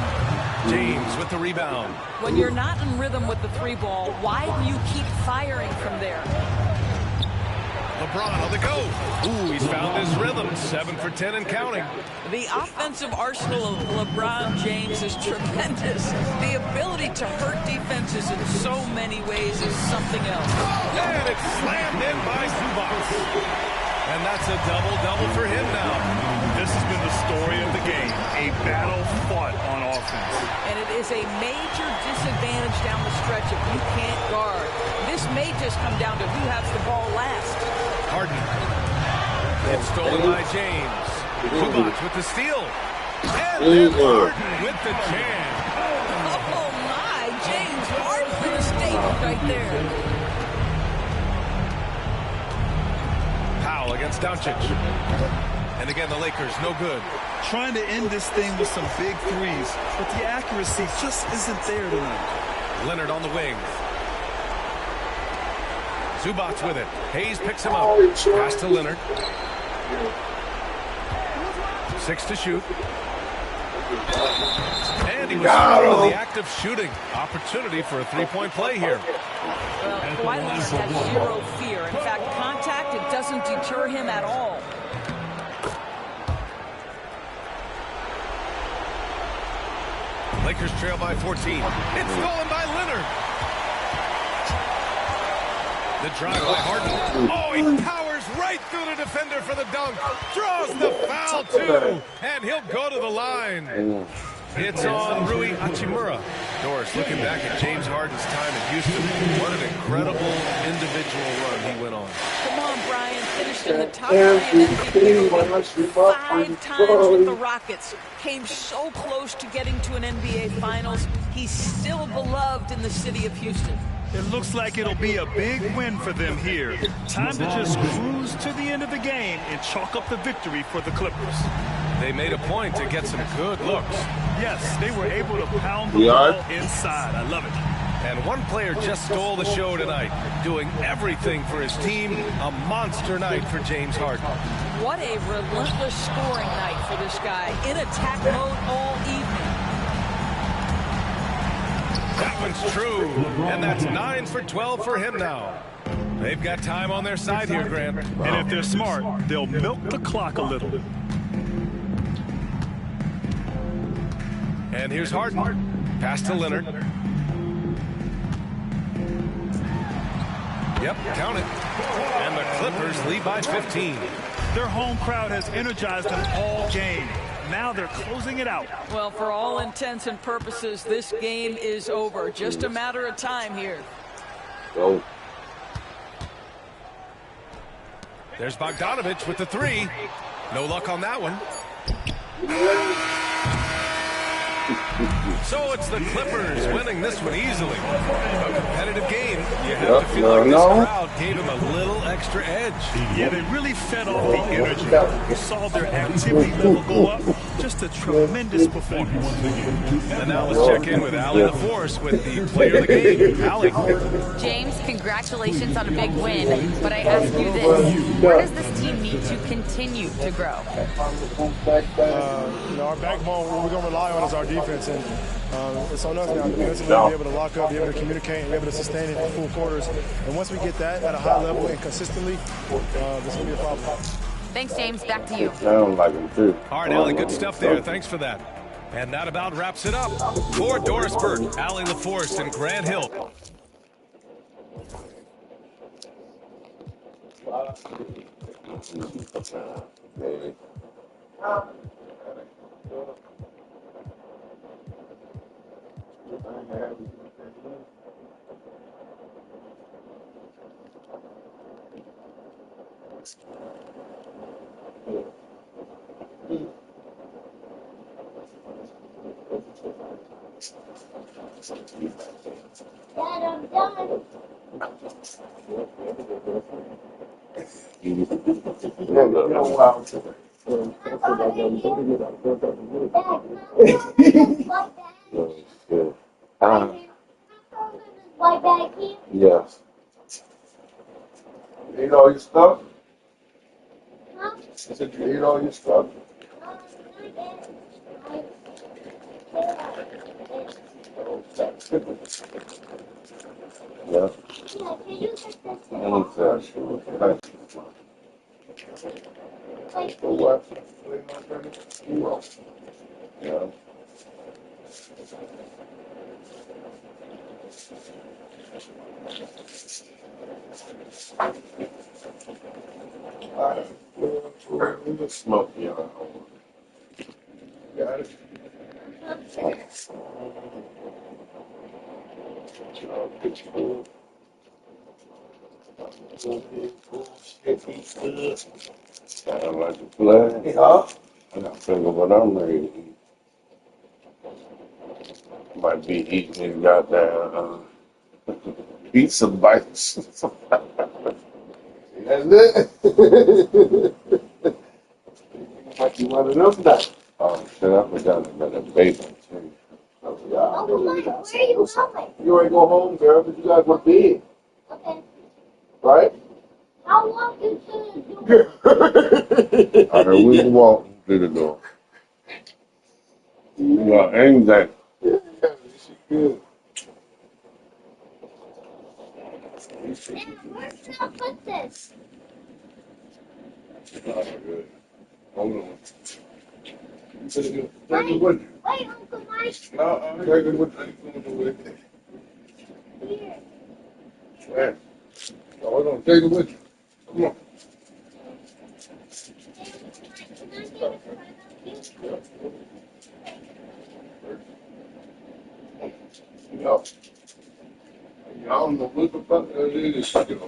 James with the rebound. When you're not in rhythm with the three ball, why do you keep firing from there? LeBron on the go. Ooh, he's found his rhythm. 7 for 10 and counting. The offensive arsenal of LeBron James is tremendous. The ability to hurt defenses in so many ways is something else. And it's slammed in by Zubac. And that's a double-double for him now. This has been the story of the game. A battle fought on offense. And it is a major disadvantage down the stretch if you can't guard. This may just come down to who has the ball last. Harden. It's stolen by James. Zubac with the steal. And then Harden with the jam. Oh, my. James Harden with a statement right there. Powell against Doncic. And again, the Lakers, no good. Trying to end this thing with some big threes, but the accuracy just isn't there tonight. Leonard on the wing. Zubac with it. Hayes picks him up. Pass to Leonard. 6 to shoot. And he was in the act of shooting. Opportunity for a three-point play here. Well, Kawhi Leonard has zero fear. In fact, contact, it doesn't deter him at all. Lakers trail by 14. It's stolen by Leonard. The drive by Harden. Oh, he powers right through the defender for the dunk. Draws the foul, too. And he'll go to the line. It's on Rui Hachimura. Doris looking back at James Harden's time in Houston. What an incredible individual run he went on. Come on, Brian. Finished in the top 3 in MVP 5 times with the Rockets. Came so close to getting to an NBA Finals. He's still beloved in the city of Houston. It looks like it'll be a big win for them here. Time to just cruise to the end of the game and chalk up the victory for the Clippers. They made a point to get some good looks. Yes, they were able to pound the ball inside. I love it. And one player just stole the show tonight, doing everything for his team. A monster night for James Harden. What a relentless scoring night for this guy. In attack mode all evening. That one's true. And that's 9 for 12 for him now. They've got time on their side here, Grant. And if they're smart, they'll milk the clock a little. And here's Harden. Pass to Leonard. Yep, count it. And the Clippers lead by 15. Their home crowd has energized them all game. Now they're closing it out. Well, for all intents and purposes, this game is over. Just a matter of time here. Go. There's Bogdanovich with the three. No luck on that one. So it's the Clippers winning this one easily. A competitive game. You have to feel like this crowd gave them a little extra edge. Yeah, they really fed off the energy. You saw their activity level go up. Just a tremendous performance. And now let's check in with Allie LaForce with the player of the game. Allie. James, congratulations on a big win. But I ask you this, where does this team need to continue to grow? Our backbone, what we're going to rely on is our defense. And it's on us now defensively to be able to lock up, be able to communicate, and be able to sustain it in full quarters. And once we get that at a high level and consistently, this will be a problem. Thanks, James. Back to you. Sound like him too. All right, Allie, good stuff there. Thanks for that. And that about wraps it up. For Doris Burke, Allie LaForce, and Grant Hill. Dad, I'm done. White bag here? Yes. You eat all your stuff? Huh? I said you eat all your stuff. Yeah. For what? Yeah. Smoke, yeah. Got it. Sound like a play. Yeah. I got to think of what I'm ready to eat. Might be eating these goddamn pizza bites. That's it. Might be one of them nights. Oh shit, I forgot about that bacon too. Uncle Mike, where are you going? You ain't go home, girl, but you gotta go to bed. Okay. Right? How long you to do? I heard we can walk to the door. You got anxiety. Yeah, she good. And where's the put this? Oh, good. Hold on. Take it with you. Wait, Uncle Mike. Take it with you. Here. Swear. Hold on, take it with you. Come on. No. I don't know what the fuck that is, you know.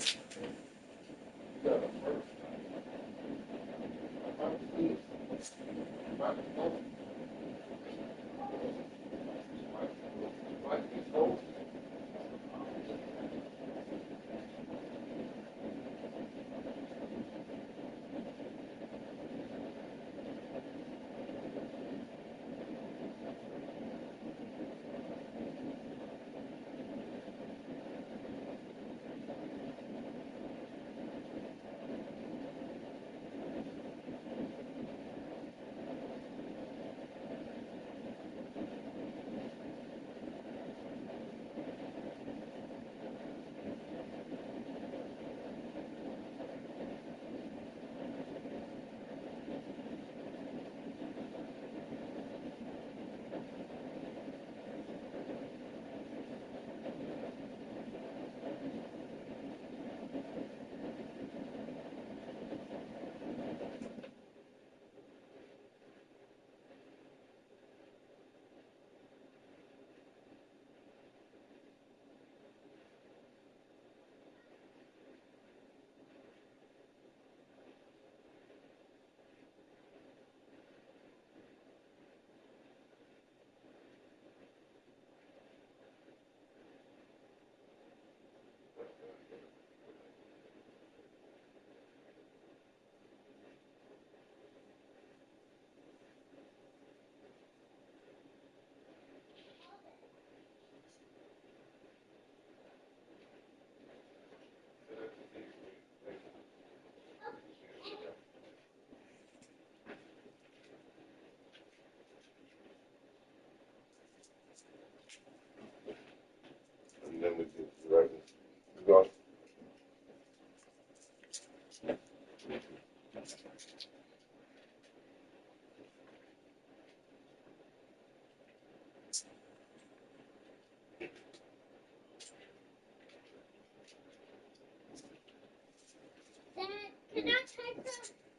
take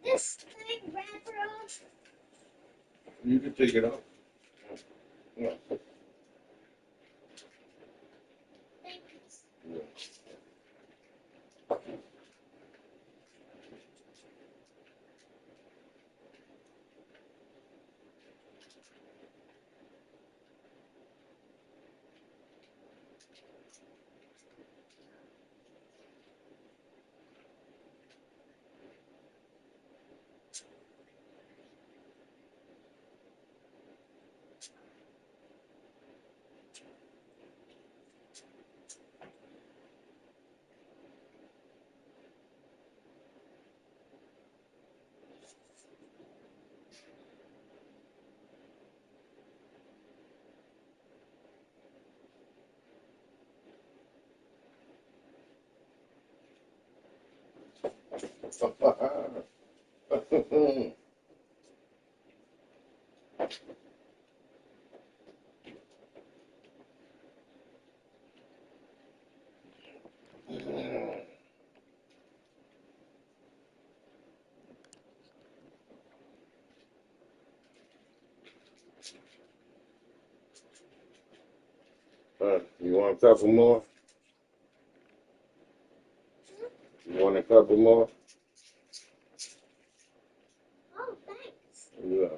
this thing wrapper off? You can take it off. Yeah. Thank you. Yeah. You want a couple more? You want a couple more? Oh, thanks. Yeah.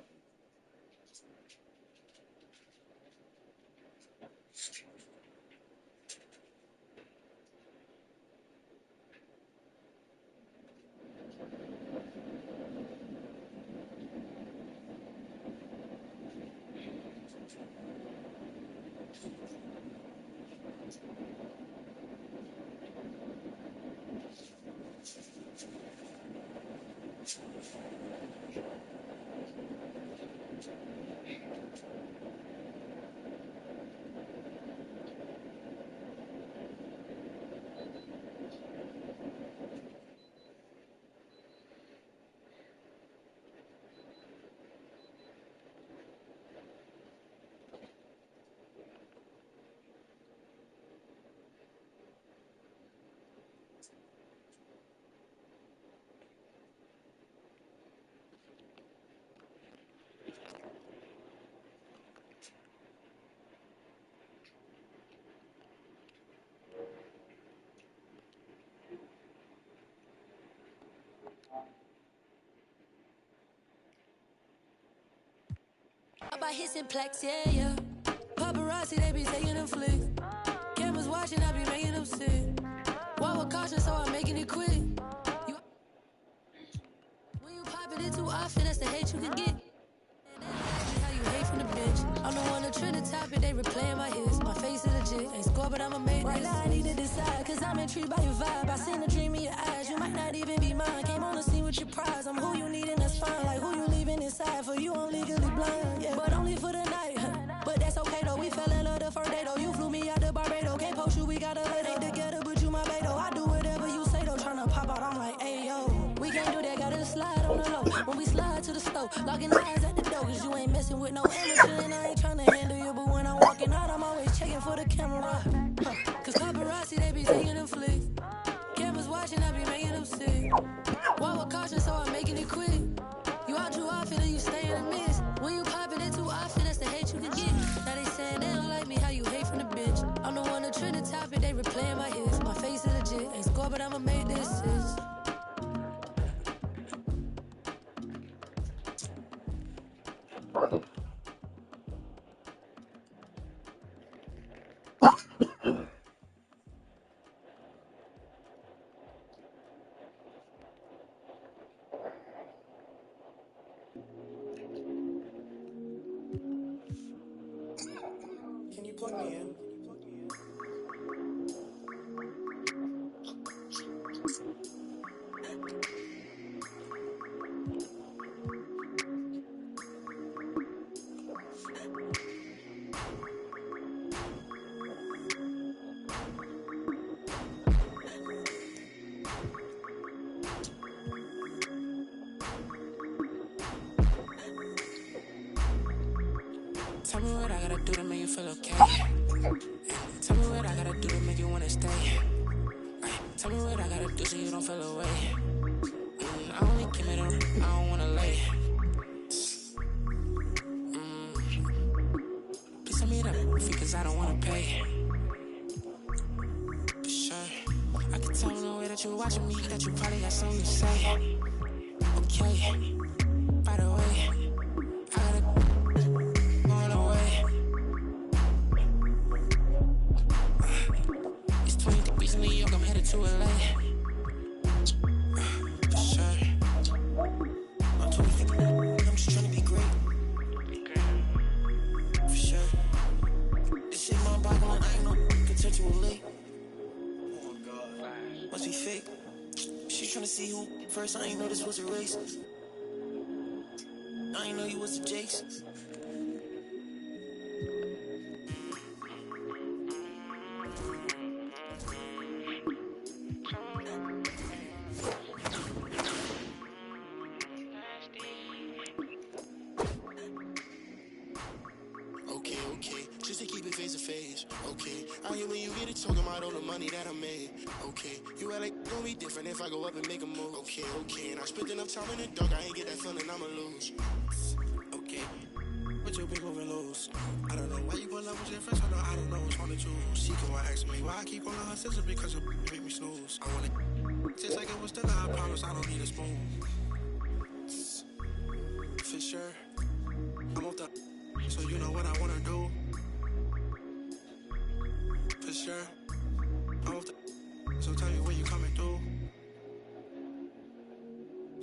About hits and plaques, yeah, yeah. Paparazzi, they be taking them flicks. Cameras watching, I be making them sick. Walk with caution, so I'm making it quick. When you pop it in too often, that's the hate you can get. How you hate from the bench. I'm the one that trend the topic, they replaying my hits. My face is legit, ain't score, but I'ma make right now I need to decide, cause I'm intrigued by your vibe. I seen the dream in your eyes, you might not even be mine. Came on the scene with your prize, I'm who you need and that's fine. Like who you leaving inside, for you I'm legally blind, yeah. But only for the night, but that's okay though. We fell in love the first day though. You flew me out to Barbados, can't post you, we got a late ain't together, but you my bae though. I do whatever you say though, tryna pop out, I'm like, hey yo. We can't do that, gotta slide on the low. When we slide to the stove, locking eyes at the door, cause you ain't messing with no amateur, and I ain't tryna handle you, but when I'm walking out, I'm always checking for the camera. Cause paparazzi, they be taking them flicks. Cameras watching, I be making them sick. Walk with caution, so I'm making it quick. You out too often, and you stay in the mist. When you pop it in too often, that's the hate you can get. Now they saying they don't like me, how you hate from the bench. I'm the one that trend the topic, they replaying my hits. My face is legit, ain't score, but I'ma make this assist. Can you plug me in? Tell me what I gotta do to make you feel okay. Tell me what I gotta do to make you wanna stay. Tell me what I gotta do so you don't feel away. I middle, I don't wanna lay. Please tell me that fee, cause I don't wanna pay. For sure, I can tell the way that you're watching me, that you probably got something to say. Okay, by the way, I gotta going away. It's 20 degrees in New York, I'm headed to LA. For sure, I'm 20, I'm just trying to be great. For sure, this shit my Bible, I ain't no potentially. Oh my God, must be fake. She tryna see who first, I ain't know this was a race. I ain't know you was the Jakes. Okay, just to keep it face to face. Okay, I hear when you get it talking about all the money that I made. Okay, you act like it's gonna be different if I go up and make a move. Okay, and I spent enough time in the dark, I ain't get that feeling I'ma lose. Okay, but you big over lose. I don't know why you pull up with your friends, I don't know what's on the choose. She come and ask me why I keep on her sister because you make me snooze. I wanna taste like it was still, I promise I don't need a spoon. For sure, I'm off the, so you know what I wanna do. For sure, I'm off the, so tell me when you coming through.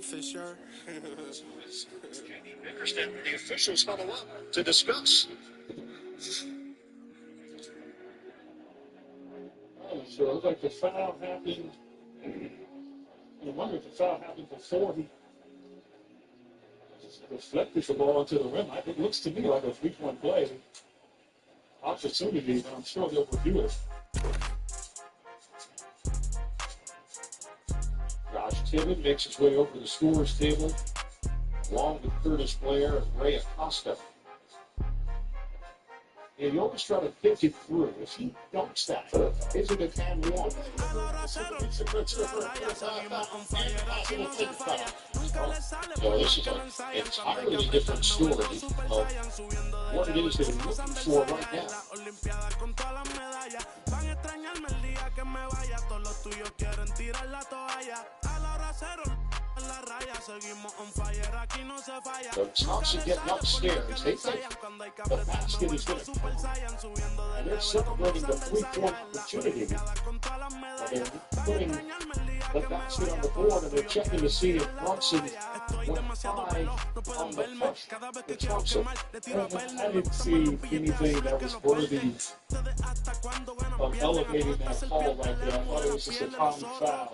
For sure. Kenny Bickerstaff and the officials huddle up to discuss. Oh, so it looked like the foul happened. I wonder if the foul happened before he deflected the ball into the rim. It looks to me like a 3-point play. Opportunity, but I'm sure they'll review it. Josh Tibbett makes his way over to the scorer's table, along with Curtis Blair and Ray Acosta. And you always try to think it through. If he dunks that, is it a and one? It's a good so this is an entirely different story of what it is that we're looking for right now. So Thompson getting upstairs. They think the basket is going to come. And they're celebrating the 3-point opportunity. They're putting the basket on the board and they're checking to see if Brunson went high on the push to Thompson. I didn't see anything that was worthy of elevating that call right there. I thought it was just a common foul.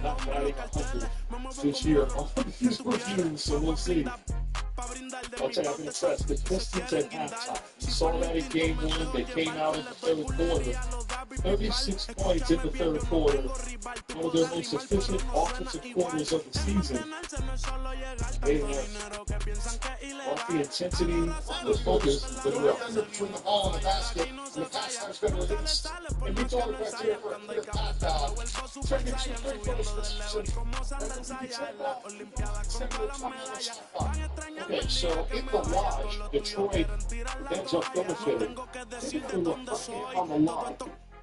Not batting 100 this year on these reviews, so we'll see. I'll tell you, I've been impressed. The Pistons at halftime. You saw that in game 1. They came out in the third quarter. 36 points in the third quarter. One of their most efficient offensive quarters of the season. They have brought the intensity, the focus, the rest. Between the ball and the basket, and the pass has been released. And we told it back here for a clear path out. Turning to the Okay, so in the wash, Detroit ends up benefiting. If we look on the line,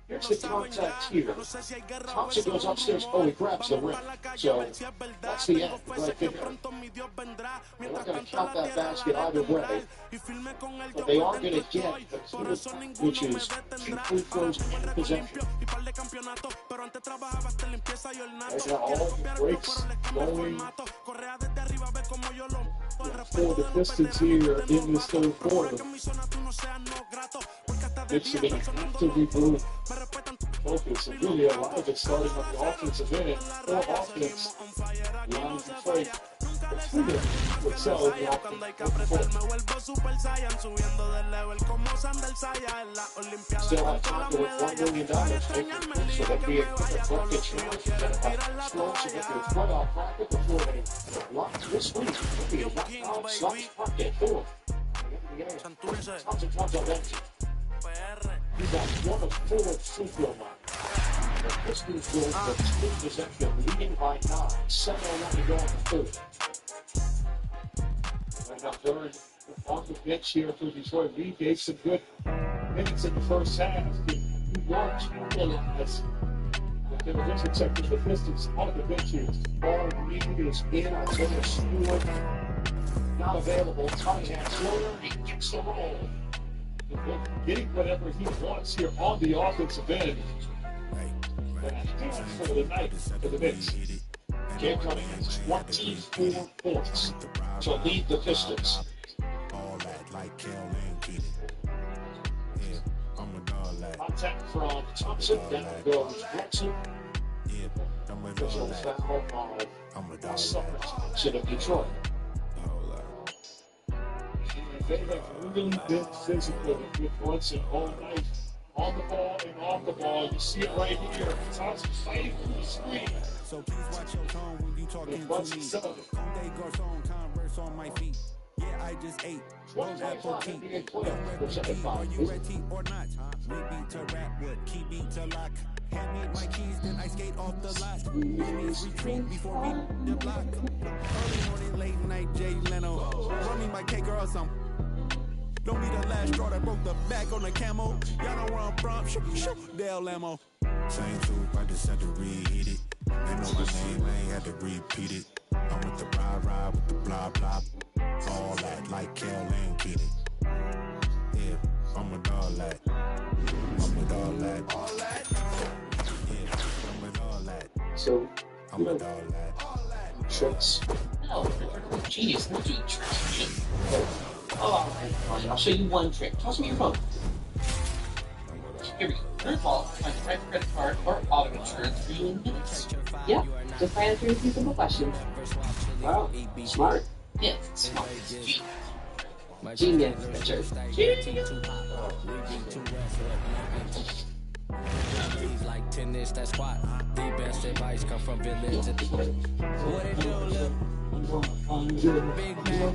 here's the contact here. Thompson goes upstairs. Oh, he grabs the rim. So that's the end right there. They're not going to count that basket either way. But they are going to get the clear, which is 2 free throws and possession. Right now, all the breaks going for the Pistons here in this third quarter. It's going to have to regroup, focus, and really a lot of it starting on the offensive end. Or offense, line to play. Would sell it still have time to win $1 million. So that'd be a bucket chance. Strokes to get their foot off bracket before they lock this week. It'll be a knockout slash pocket four. Thompson comes up empty. He's got 1 of 4 free throw lines. The Pistons will take possession, leading by 9. 7:01 to go in the third. Right now, third on the bench here for Detroit. Reed gave some good minutes in the first half. New York's realized that they were just protecting the Pistons on the bench here. Ball Reed is in. Isaiah Stewart not available. Tommy Hansler, he gets the roll. Getting whatever he wants here on the offensive end. And for the night for the Knicks. Cam Cunningham, 24 points to lead the Pistons. Contact from Thompson, down goes Brunson. Official foul on Thompson of Detroit. They have really been physical with Brunson all night. On the ball and off the ball. You see it right here. Thompson fighting through the screen. So please watch your tone when you talking to me. Conde Garcon, Converse on my feet. Yeah, I just ate. Rose apple key. Are you ready or not? We beat to rap with key beat to lock. Hand me my keys, then I skate off the lot. Enemies retreat before we the block. Early morning, late night, Jay Leno. Run me my cake or something. Don't be the last straw that broke the back on the camo. Y'all know where I'm from. Shoot, Dale Lamo. Same soup, I just had to reheat it. They know my name, I ain't had to repeat it. I'm with the ride with the blah blah. All that like Kel and get it. Yeah, I'm with all that. I'm with all that. All that. Yeah, I'm with all that. So, I'm with all that. Tricks. No, genius. Don't do tricks. Oh, fine. I'll show you one trick. Toss me your phone. Here we go. First of all, find the right credit card or auto insurance for you in minutes. Yeah, just by answering a few simple questions. Wow, smart. Yeah, smart. Genius, Richard. Genius. Like tennis, that spot. The best advice come from village. What it do, Big man,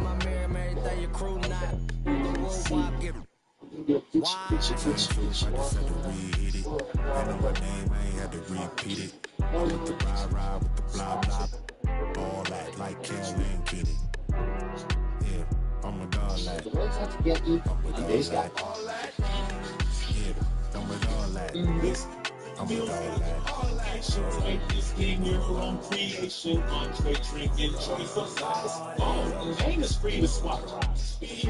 my mirror, everything your crew not. The world wide get I just had to reheat it. I know my name, I ain't had to repeat it. I'm with the ride with the blah blah. All that like Kel and get it. Yeah, I'm with all that. The Reds have to get you. I'm with all that. Yeah, I'm with all that. I'm with all that. So make this game your own creation. Entree, drink, enjoy for size. Oh, ain't is free to swap. Speed, I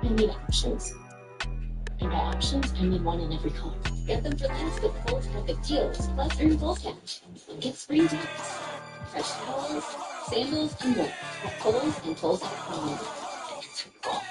need options. And by options, I need one in every color. Get them for less with Kohl's perfect deals. Plus, earn Kohl's cash. And get spring deals. Fresh towels, sandals, and more. At Kohl's and Kohl's.com. And it's your goals.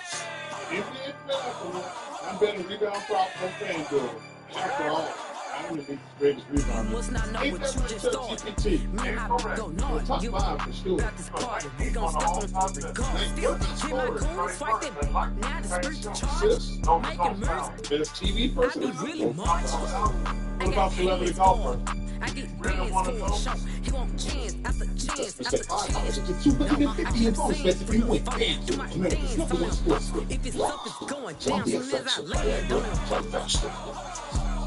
I'm better rebound prop from FanDuel. After all, I'm going to be the greatest rebounder. Must not know what you just started. Me and my go north. You got this party. We gon' step on the gun. Still, keep my cool, swipe it. Now the street charge. Making moves. Best TV person? I be really much. What about celebrity golfer? I get bands for a show. He want chance after chance after chance. $250 in bonus bets if you win. America's #1 sports book. If it's up, it's going down. Soon as I land on it.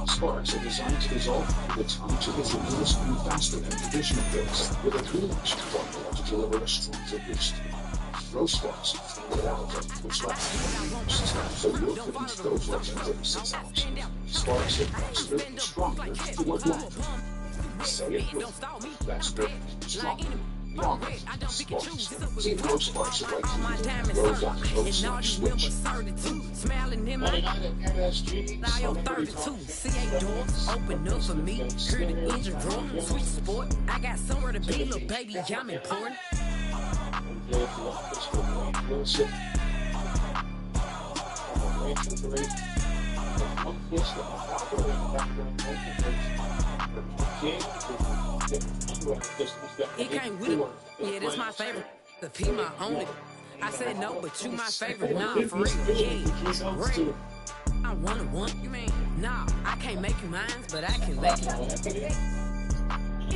Sparks are designed to resolve the time to hit your middle screen faster than traditional builds with a coolation formula to deliver a stronger boost. Throw Sparks in 4 hours, which lasts 3 so your fitness goes less than 36 hours. Sparks are faster and stronger to work longer. Say it with faster, stronger, longer. Sparks. See Throw Sparks are right here. Smiling in my now you're 32. CA doors open up for me. Hear the engine room. Sweet sport. I got somewhere to be, little baby. I'm important. He came with it. Yeah, that's my favorite. If he my only. I said no, but you my favorite. Nah, for real. Yeah, real. I one. You mean? Nah, I can't make you mine, but I can make you.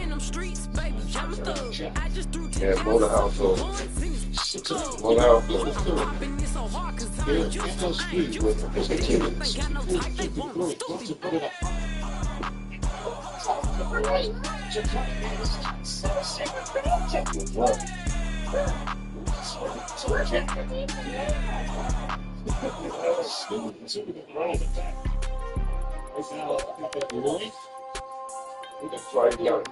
And them streets, baby, I'm a thug. I just threw 10 Yeah, motor household. Motor household. Popping it so hard 'cause I'm used to it. Ain't got no type, they want to stupid. That's why you got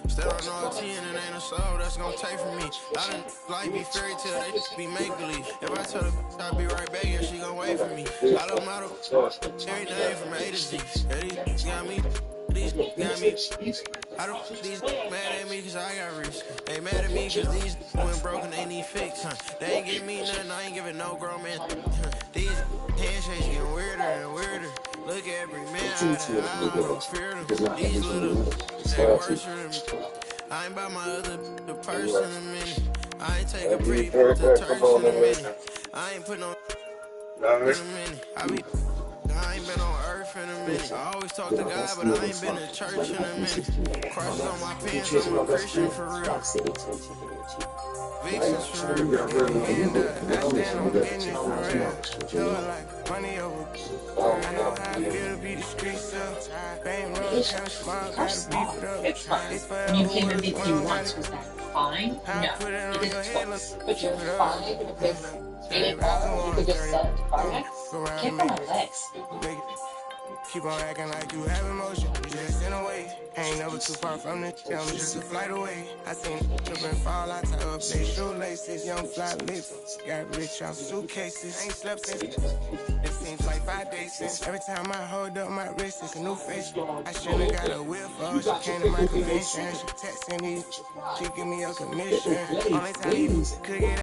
Still don't know a 10 and ain't a soul that's gonna take from me. I done like be fairy tale, they just be make believe. If I tell her I'll be right back, yeah, she gon' wait for me. I don't matter everything from A to Z. These got me. These got me. I don't these mad at me cause I got rich. They mad at me cause these went broken, they need fix. They ain't give me nothing, I ain't giving no grown man. These handshakes getting weirder and weirder. Look at every man, I don't fear them. These little, they worse than me. I ain't by my other the person in a minute. I ain't take a pretty to church in a minute. I ain't put no in a minute. I ain't been on earth in a minute. I always talk to God, but I ain't been to church in a minute. Crosses on my pants, I'm a Christian for real. Vixens for real. And I stand on business for real. Feel like money over. I know how I feel to be the street stuff. Bang road, kind of small, gotta beef it up. It's fine. When you came to meet me once, was that fine? No. Because it's twice. But you're fine with 8 o'clock. You could just set it to Carmex. Kick on my legs. Keep on acting like you have emotion, you just in a way. Ain't never too far from the I'm just a flight away. I seen trip and fall, I tie up their shoelaces. Young fly lips, got rich off suitcases. Ain't slept since, it seems like 5 days since. Every time I hold up my wrist, it's a new face. I should've got a whip for her, she came to my convention. She texting these, she give me a commission. Only time you could get